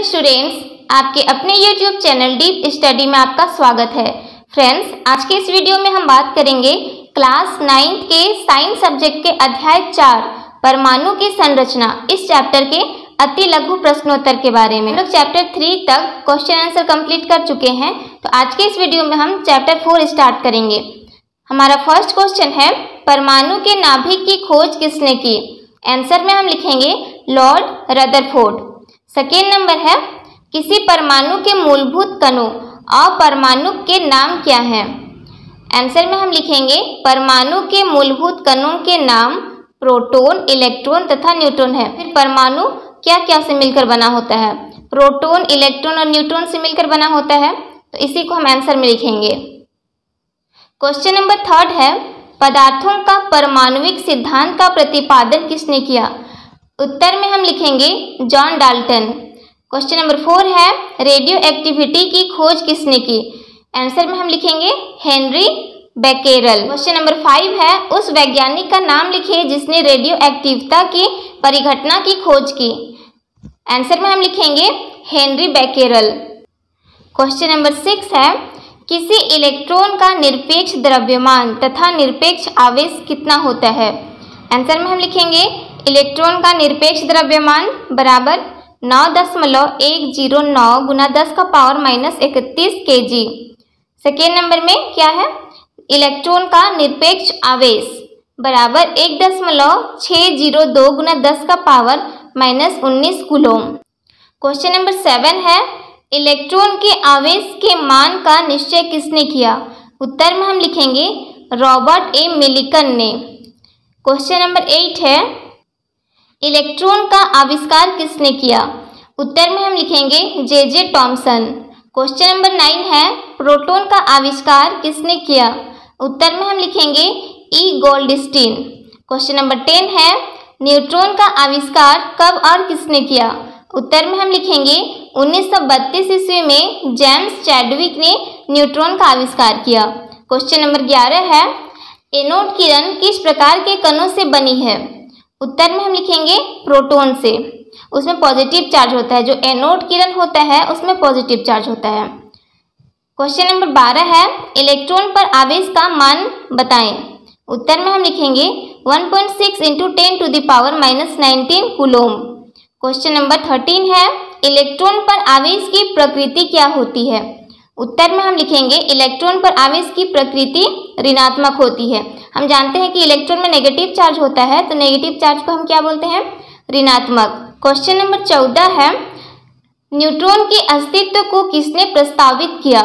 Students, आपके अपने YouTube channel deep study में आपका स्वागत है। फ्रेंड्स, आज के इस वीडियो में हम बात करेंगे क्लास 9 के साइंस सब्जेक्ट के अध्याय 4 परमाणु की संरचना इस चैप्टर के अति लघु प्रश्नोत्तर के बारे में। हम लोग चैप्टर 3 तक क्वेश्चन आंसर कंप्लीट कर चुके हैं, तो आज के इस वीडियो में हम चैप्टर 4 स्टार्ट करेंगे। हमारा फर्स्ट क्वेश्चन है, परमाणु के नाभिक की खोज किसने की? आंसर में हम लिखेंगे लॉर्ड रदरफोर्ड। सेकेंड नंबर है, किसी परमाणु के मूलभूत कणों और परमाणु के नाम क्या हैं? आंसर में हम लिखेंगे परमाणु के मूलभूत कणों के नाम प्रोटॉन, इलेक्ट्रॉन तथा न्यूट्रॉन है। फिर परमाणु क्या क्या से मिलकर बना होता है? प्रोटॉन, इलेक्ट्रॉन और न्यूट्रॉन से मिलकर बना होता है, तो इसी को हम आंसर में लिखेंगे। क्वेश्चन नंबर 3 है, पदार्थों का परमाणुविक सिद्धांत का प्रतिपादन किसने किया? उत्तर में हम लिखेंगे जॉन डाल्टन। क्वेश्चन नंबर 4 है, रेडियो एक्टिविटी की खोज किसने की? आंसर में हम लिखेंगे हेनरी बेकेरल। क्वेश्चन नंबर 5 है, उस वैज्ञानिक का नाम लिखिए जिसने रेडियो एक्टिविटी की परिघटना की खोज की। आंसर में हम लिखेंगे हेनरी बेकेरल। क्वेश्चन नंबर 6 है, किसी इलेक्ट्रॉन का निरपेक्ष द्रव्यमान तथा निरपेक्ष आवेश कितना होता है? आंसर में हम लिखेंगे इलेक्ट्रॉन का निरपेक्ष द्रव्यमान बराबर 9.109 गुना 10 का पावर -31 kg। सेकेंड नंबर में क्या है? इलेक्ट्रॉन का निरपेक्ष आवेश बराबर 1.602 गुना 10 का पावर -19 कूलोम। क्वेश्चन नंबर 7 है, इलेक्ट्रॉन के आवेश के मान का निश्चय किसने किया? उत्तर में हम लिखेंगे रॉबर्ट ए मिलिकन ने। क्वेश्चन नंबर 8 है, इलेक्ट्रॉन का आविष्कार किसने किया? उत्तर में हम लिखेंगे जे टॉमसन। क्वेश्चन नंबर 9 है, प्रोटॉन का आविष्कार किसने किया? उत्तर में हम लिखेंगे ई गोल्डस्टीन। क्वेश्चन नंबर 10 है, न्यूट्रॉन का आविष्कार कब और किसने किया? उत्तर में हम लिखेंगे 1932 ईस्वी में जेम्स चैडविक ने न्यूट्रॉन का आविष्कार किया। क्वेश्चन नंबर 11 है, एनोड किरण किस प्रकार के कणों से बनी है? उत्तर में हम लिखेंगे प्रोटॉन से, उसमें पॉजिटिव चार्ज होता है। जो एनोड किरण होता है उसमें पॉजिटिव चार्ज होता है। क्वेश्चन नंबर 12 है, इलेक्ट्रॉन पर आवेश का मान बताएं। उत्तर में हम लिखेंगे 1.6 × 10⁻⁻19 कूलोम। क्वेश्चन नंबर 13 है, इलेक्ट्रॉन पर आवेश की प्रकृति क्या होती है? उत्तर में हम लिखेंगे इलेक्ट्रॉन पर आवेश की प्रकृति ऋणात्मक होती है। हम जानते हैं कि इलेक्ट्रॉन में नेगेटिव चार्ज होता है, तो नेगेटिव चार्ज को हम क्या बोलते हैं? ऋणात्मक। क्वेश्चन नंबर 14 है, न्यूट्रॉन के अस्तित्व को किसने प्रस्तावित किया?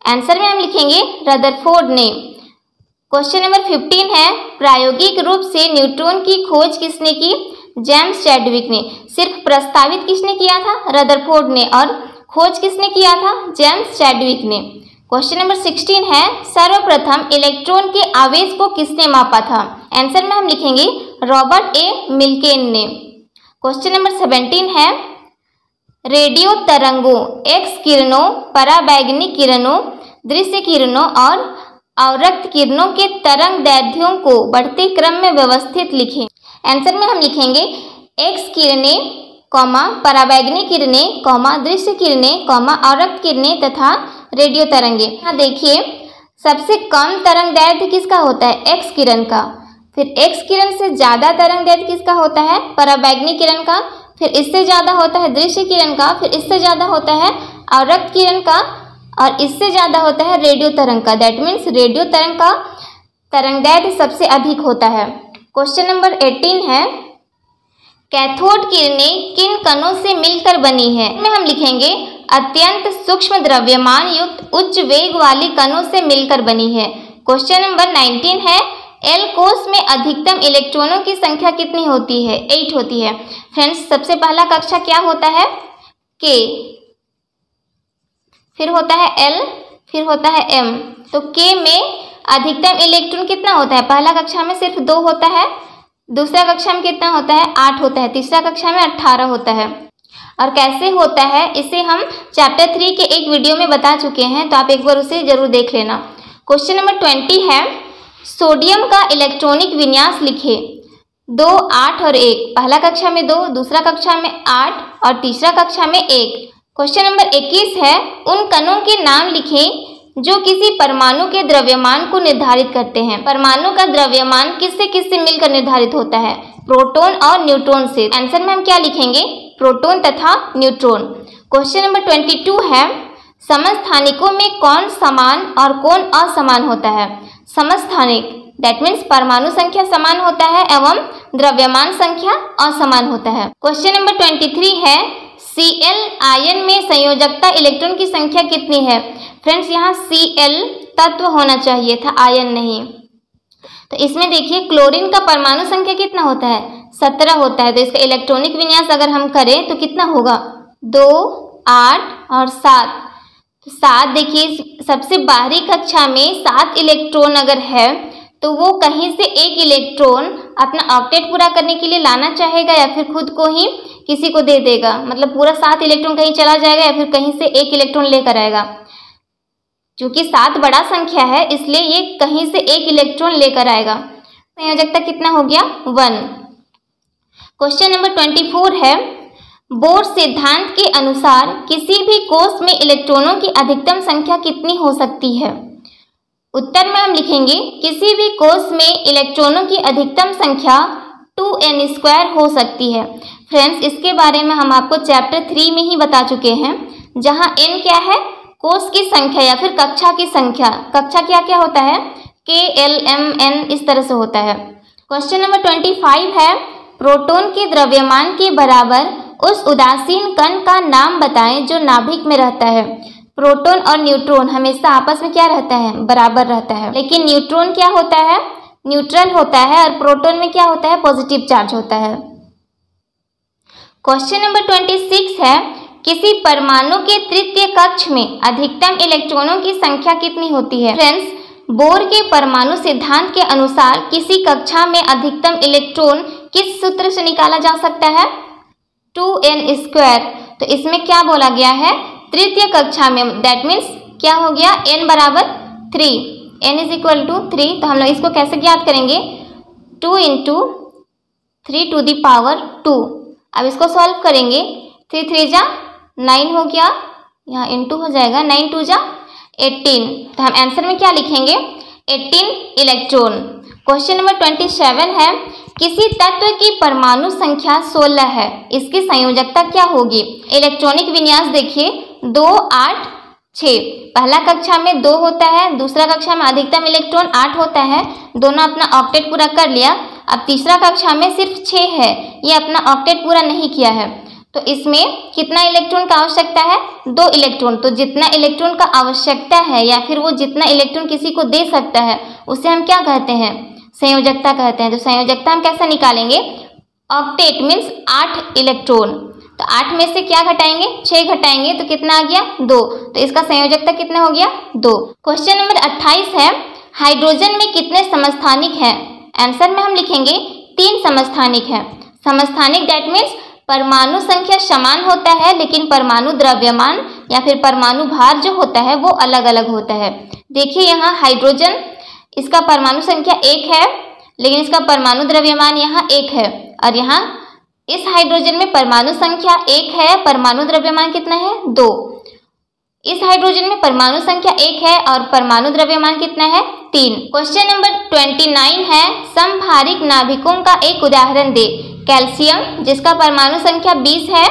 आंसर में हम लिखेंगे रदरफोर्ड ने। क्वेश्चन नंबर 15 है, प्रायोगिक रूप से न्यूट्रॉन की खोज किसने की? जेम्स चैडविक ने। सिर्फ प्रस्तावित किसने किया था? रदरफोर्ड ने। और खोज किसने किया था? जेम्स चैडविक ने। क्वेश्चन नंबर 16 है, सर्वप्रथम इलेक्ट्रॉन के आवेश को किसने मापा था? आंसर में हम लिखेंगे रॉबर्ट ए मिल्केन ने। क्वेश्चन नंबर 17 है, रेडियो तरंगों, एक्स किरणों, पराबैंगनी किरणों, दृश्य किरणों और अवरक्त किरणों के तरंग दैर्ध्यों को बढ़ते क्रम में व्यवस्थित लिखें। आंसर में हम लिखेंगे एक्स किरणें, पराबैंगनी किरणें, दृश्य किरणें, अवरक्त किरणें तथा रेडियो तरंगे। यहाँ देखिए, सबसे कम तरंग दैर्ध्य किसका होता है? एक्स किरण का। फिर एक्स किरण से ज़्यादा तरंग दैर्ध्य किसका होता है? पराबैंगनी किरण का। फिर इससे ज़्यादा होता है दृश्य किरण का। फिर इससे ज़्यादा होता है अवरक्त किरण का। और इससे ज़्यादा होता है रेडियो तरंग का। दैट मीन्स रेडियो तरंग का तरंग दैर्ध्य सबसे अधिक होता है। क्वेश्चन नंबर 18 है, कैथोड किरणें किन कणों से मिलकर बनी है? इसमें हम लिखेंगे अत्यंत सूक्ष्म द्रव्यमान युक्त उच्च वेग वाली कणों से मिलकर बनी है। क्वेश्चन नंबर 19 है, एल कोष में अधिकतम इलेक्ट्रॉनों की संख्या कितनी होती है? 8 होती है। फ्रेंड्स, सबसे पहला कक्षा क्या होता है? के, फिर होता है एल, फिर होता है एम। तो के में अधिकतम इलेक्ट्रॉन कितना होता है? पहला कक्षा में सिर्फ 2 होता है, दूसरा कक्षा में कितना होता है? 8 होता है, तीसरा कक्षा में 18 होता है। और कैसे होता है इसे हम चैप्टर 3 के एक वीडियो में बता चुके हैं, तो आप एक बार उसे जरूर देख लेना। क्वेश्चन नंबर 20 है, सोडियम का इलेक्ट्रॉनिक विन्यास लिखे। 2, 8 और 1। पहला कक्षा में 2, दूसरा कक्षा में 8 और तीसरा कक्षा में 1। क्वेश्चन नंबर 21 है, उन कणों के नाम लिखें जो किसी परमाणु के द्रव्यमान को निर्धारित करते हैं। परमाणु का द्रव्यमान किससे किससे मिलकर निर्धारित होता है? प्रोटॉन और न्यूट्रॉन से। आंसर में हम क्या लिखेंगे? प्रोटॉन तथा न्यूट्रॉन। क्वेश्चन नंबर 22 है, समस्थानिकों में कौन समान और कौन असमान होता है? समस्थानिक दैट मीन्स परमाणु संख्या समान होता है एवं द्रव्यमान संख्या असमान होता है। क्वेश्चन नंबर 23 है, Cl आयन में संयोजकता इलेक्ट्रॉन की संख्या कितनी है? फ्रेंड्स यहाँ Cl तत्व होना चाहिए था, आयन नहीं। तो इसमें देखिए क्लोरीन का परमाणु संख्या कितना होता है? 17 होता है। तो इसका इलेक्ट्रॉनिक विन्यास अगर हम करें तो कितना होगा? 2, 8 और 7। तो 7 देखिए सबसे बाहरी कक्षा में 7 इलेक्ट्रॉन अगर है तो वो कहीं से एक इलेक्ट्रॉन अपना ऑक्टेट पूरा करने के लिए लाना चाहेगा या फिर खुद को ही किसी को दे देगा। मतलब पूरा 7 इलेक्ट्रॉन कहीं चला जाएगा या फिर कहीं से एक इलेक्ट्रॉन लेकर आएगा। क्योंकि 7 बड़ा संख्या है इसलिए ये कहीं से एक इलेक्ट्रॉन लेकर आएगा। संयोजकता कितना हो गया? 1। क्वेश्चन नंबर 24 है, बोर सिद्धांत के अनुसार किसी भी कोष में इलेक्ट्रॉनों की अधिकतम संख्या कितनी हो सकती है? उत्तर में हम लिखेंगे किसी भी कोष में इलेक्ट्रॉनों की अधिकतम संख्या 2n² हो सकती है। फ्रेंड्स इसके बारे में हम आपको चैप्टर 3 में ही बता चुके हैं, जहां n क्या है? कोष की संख्या या फिर कक्षा की संख्या। कक्षा क्या क्या होता है? K, L, M, N इस तरह से होता है। क्वेश्चन नंबर 25 है, प्रोटॉन के द्रव्यमान के बराबर उस उदासीन कण का नाम बताएं जो नाभिक में रहता है। प्रोटॉन और न्यूट्रॉन हमेशा आपस में क्या रहता है? बराबर रहता है। लेकिन न्यूट्रॉन क्या होता है? न्यूट्रल होता है और प्रोटॉन में क्या होता है? पॉजिटिव चार्ज होता है। क्वेश्चन नंबर 26 है, किसी परमाणु के तृतीय कक्ष में अधिकतम इलेक्ट्रॉनों की संख्या कितनी होती है? फ्रेंड्स बोर के परमाणु सिद्धांत के अनुसार किसी कक्षा में अधिकतम इलेक्ट्रॉन किस सूत्र से निकाला जा सकता है? 2n²। तो इसमें क्या बोला गया है? तृतीय कक्षा में, दैट मीन्स क्या हो गया? n बराबर 3, n = 3। तो हम लोग इसको कैसे ज्ञात करेंगे? 2 × 3⁻²। अब इसको सॉल्व करेंगे। 3 3 जा 9 हो गया, यहाँ इंटू हो जाएगा, 9 2 जा 18। तो हम आंसर में क्या लिखेंगे? 18 इलेक्ट्रॉन। क्वेश्चन नंबर 27 है, किसी तत्व की परमाणु संख्या 16 है, इसकी संयोजकता क्या होगी? इलेक्ट्रॉनिक विन्यास देखिए 2 8 6। पहला कक्षा में 2 होता है, दूसरा कक्षा में अधिकतम इलेक्ट्रॉन 8 होता है, दोनों अपना ऑक्टेट पूरा कर लिया। अब तीसरा कक्षा में सिर्फ 6 है, ये अपना ऑक्टेट पूरा नहीं किया है। तो इसमें कितना इलेक्ट्रॉन का आवश्यकता है? 2 इलेक्ट्रॉन। तो जितना इलेक्ट्रॉन का आवश्यकता है या फिर वो जितना इलेक्ट्रॉन किसी को दे सकता है उसे हम क्या कहते हैं? संयोजकता कहते हैं। तो संयोजकता हम कैसे निकालेंगे? Octet means 8 electron. तो 8 में से क्या घटाएंगे? 6 घटाएंगे तो कितना आ गया? 2। तो इसका संयोजकता कितना हो गया? 2। क्वेश्चन नंबर 28 है, हाइड्रोजन में कितने समस्थानिक हैं? आंसर में हम लिखेंगे 3 समस्थानिक हैं। समस्थानिक दैट मीन्स परमाणु संख्या समान होता है लेकिन परमाणु द्रव्यमान या फिर परमाणु भार जो होता है वो अलग अलग होता है। देखिए यहाँ हाइड्रोजन, इसका परमाणु संख्या 1 है लेकिन इसका परमाणु द्रव्यमान यहाँ 1 है, और यहाँ इस हाइड्रोजन में परमाणु संख्या 1 है, परमाणु द्रव्यमान कितना है? 2। इस हाइड्रोजन में परमाणु संख्या 1 है और परमाणु द्रव्यमान कितना है? 3। क्वेश्चन नंबर 29 है, समभारिक नाभिकों का एक उदाहरण दे। कैल्शियम जिसका परमाणु संख्या 20 है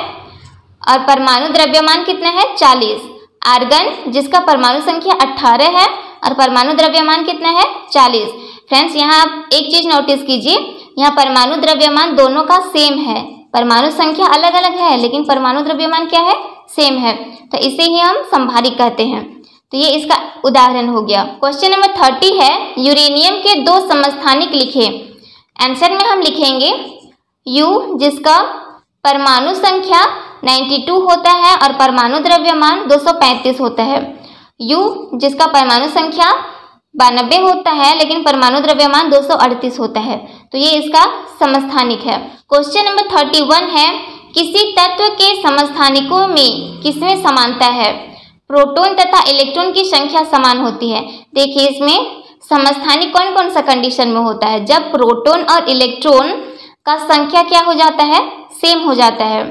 और परमाणु द्रव्यमान कितना है? 40। आर्गन जिसका परमाणु संख्या 18 है और परमाणु द्रव्यमान कितना है? 40। फ्रेंड्स यहाँ आप एक चीज नोटिस कीजिए, यहाँ परमाणु द्रव्यमान दोनों का सेम है, परमाणु संख्या अलग अलग है लेकिन परमाणु द्रव्यमान क्या है? सेम है। तो इसे ही हम समभारिक कहते हैं। तो ये इसका उदाहरण हो गया। क्वेश्चन नंबर 30 है, यूरेनियम के 2 समस्थानिक लिखे। आंसर में हम लिखेंगे U जिसका परमाणु संख्या 92 होता है और परमाणु द्रव्यमान 235 होता है। U जिसका परमाणु संख्या 92 होता है लेकिन परमाणु द्रव्यमान 238 होता है। तो ये इसका समस्थानिक है। क्वेश्चन नंबर 31 है, किसी तत्व के समस्थानिकों में किसमें समानता है? प्रोटॉन तथा इलेक्ट्रॉन की संख्या समान होती है। देखिए इसमें समस्थानिक कौन कौन सा कंडीशन में होता है? जब प्रोटॉन और इलेक्ट्रॉन का संख्या क्या हो जाता है? सेम हो जाता है।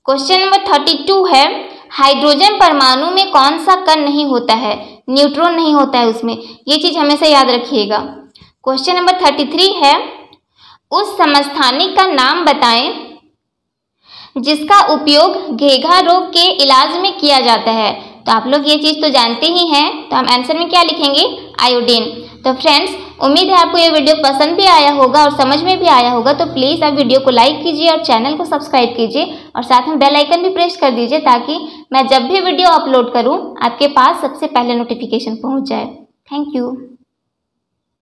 क्वेश्चन नंबर 32 है, हाइड्रोजन परमाणु में कौन सा कण नहीं होता है? न्यूट्रॉन नहीं होता है उसमें। ये चीज हमेशा याद रखिएगा। क्वेश्चन नंबर 33 है, उस समस्थानिक का नाम बताएं जिसका उपयोग घेघा रोग के इलाज में किया जाता है। तो आप लोग ये चीज तो जानते ही हैं, तो हम आंसर में क्या लिखेंगे? आयोडीन। तो फ्रेंड्स, उम्मीद है आपको ये वीडियो पसंद भी आया होगा और समझ में भी आया होगा। तो प्लीज़ आप वीडियो को लाइक कीजिए और चैनल को सब्सक्राइब कीजिए और साथ में बेल आइकन भी प्रेस कर दीजिए ताकि मैं जब भी वीडियो अपलोड करूं आपके पास सबसे पहले नोटिफिकेशन पहुंच जाए। Thank you.